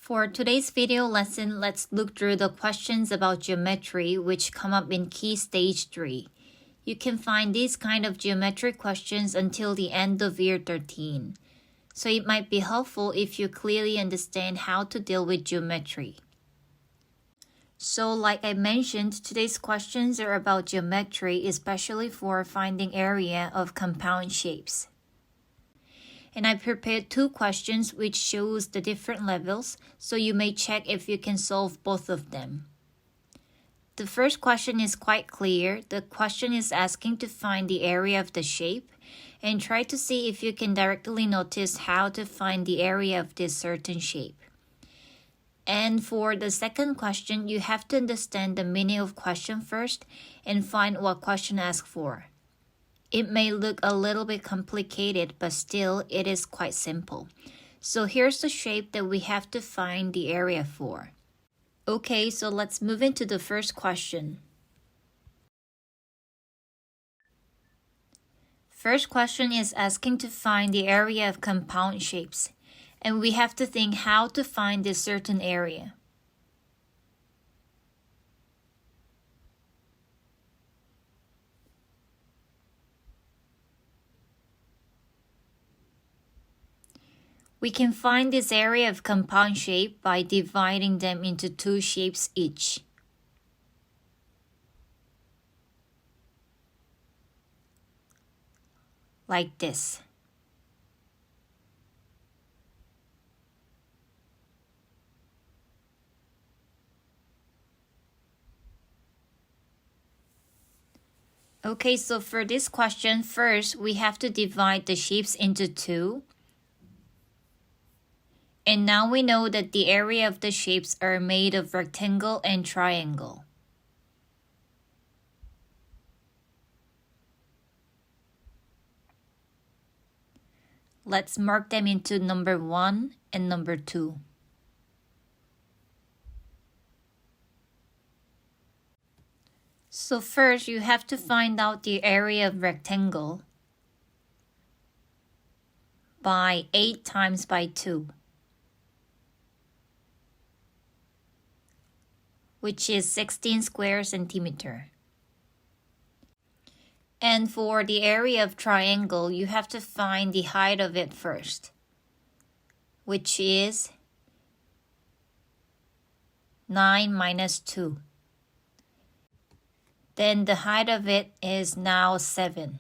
For today's video lesson, let's look through the questions about geometry which come up in Key Stage 3. You can find these kind of geometric questions until the end of year 13. So it might be helpful if you clearly understand how to deal with geometry. So like I mentioned, today's questions are about geometry, especially for finding area of compound shapes. And I prepared two questions which shows the different levels, so you may check if you can solve both of them. The first question is quite clear. The question is asking to find the area of the shape and try to see if you can directly notice how to find the area of this certain shape. And for the second question, you have to understand the meaning of question first and find what question asks for. It may look a little bit complicated, but still it is quite simple. So here's the shape that we have to find the area for. Okay, so let's move into the first question. First question is asking to find the area of compound shapes, and we have to think how to find this certain area. We can find this area of compound shape by dividing them into two shapes each. Like this. Okay, so for this question, first we have to divide the shapes into two. And now we know that the area of the shapes are made of rectangle and triangle. Let's mark them into number 1 and number 2. So first, you have to find out the area of rectangle by 8 times by 2. Which is 16 square centimeter. And for the area of triangle, you have to find the height of it first, which is 9 minus 2. Then the height of it is now 7.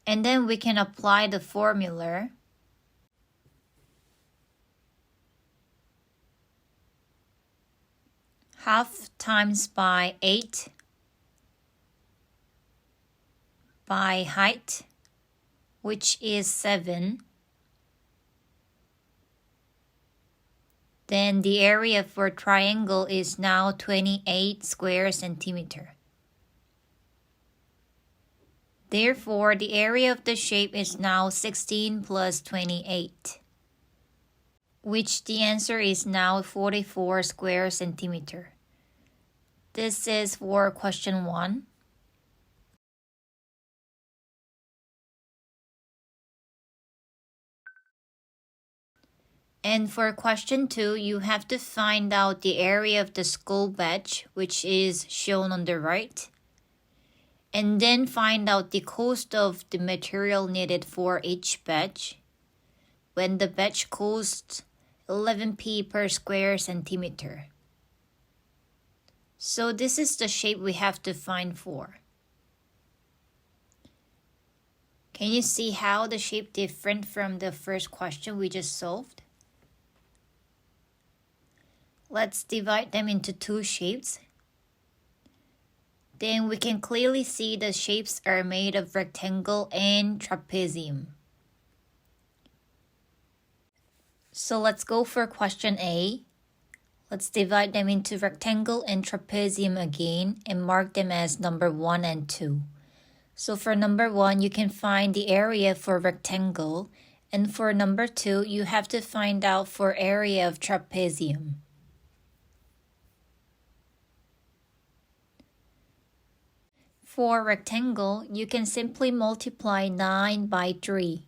And then we can apply the formula. Half times by 8 by height, which is 7. Then the area for triangle is now 28 square centimeter. Therefore, the area of the shape is now 16 plus 28. Which the answer is now 44 square centimeter. This is for question 1. And for question 2, you have to find out the area of the school badge, which is shown on the right. And then find out the cost of the material needed for each badge. When the badge costs 11p per square centimeter. So this is the shape we have to find for. Can you see how the shape different from the first question we just solved? Let's divide them into two shapes. Then we can clearly see the shapes are made of rectangle and trapezium. So let's go for question A. Let's divide them into rectangle and trapezium again and mark them as number 1 and 2. So for number 1, you can find the area for rectangle, and for number 2, you have to find out for area of trapezium. For rectangle, you can simply multiply 9 by 3.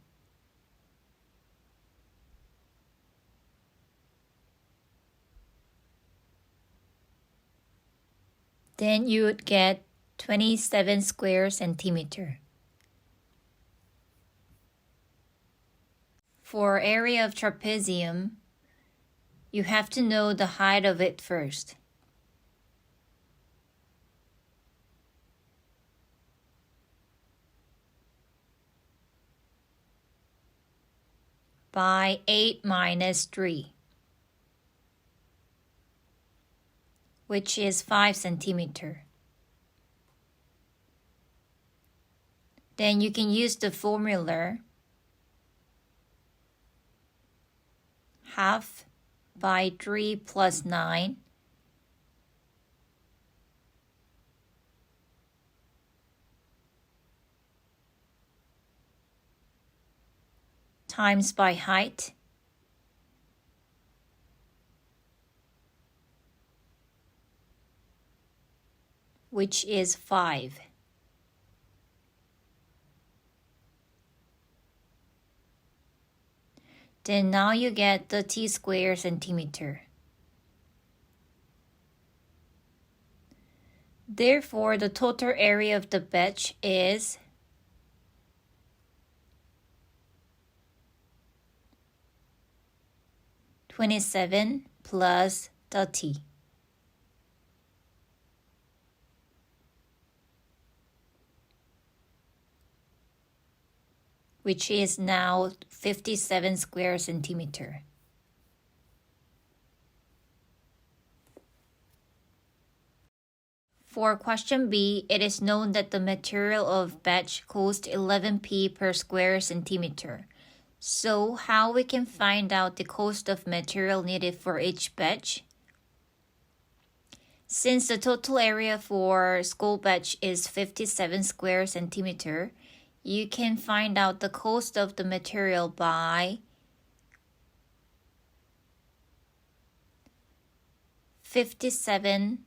then you would get 27 square centimeter. For area of trapezium, you have to know the height of it first. By 8 minus 3, which is 5 centimeter. Then you can use the formula half by 3 plus 9 times by height which is 5. Then now you get 30 square centimeter. Therefore, the total area of the batch is 27 plus 30. Which is now 57 square centimeter. For question B, it is known that the material of batch costs 11p per square centimeter. So how we can find out the cost of material needed for each batch? Since the total area for school batch is 57 square centimeter, you can find out the cost of the material by 57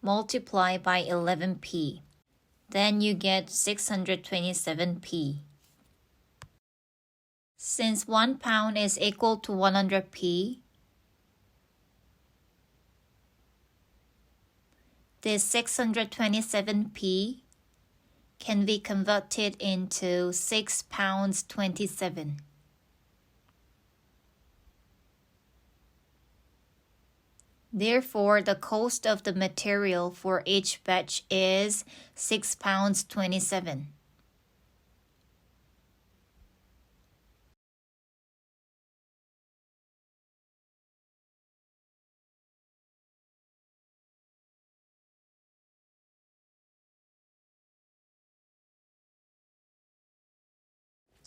multiplied by 11p. Then you get 627p. Since 1 pound is equal to 100p, this 627p can be converted into 6 pounds 27. Therefore, the cost of the material for each batch is 6 pounds 27.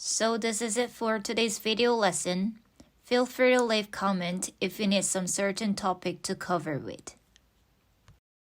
So this is it for today's video lesson. Feel free to leave comment if you need some certain topic to cover with.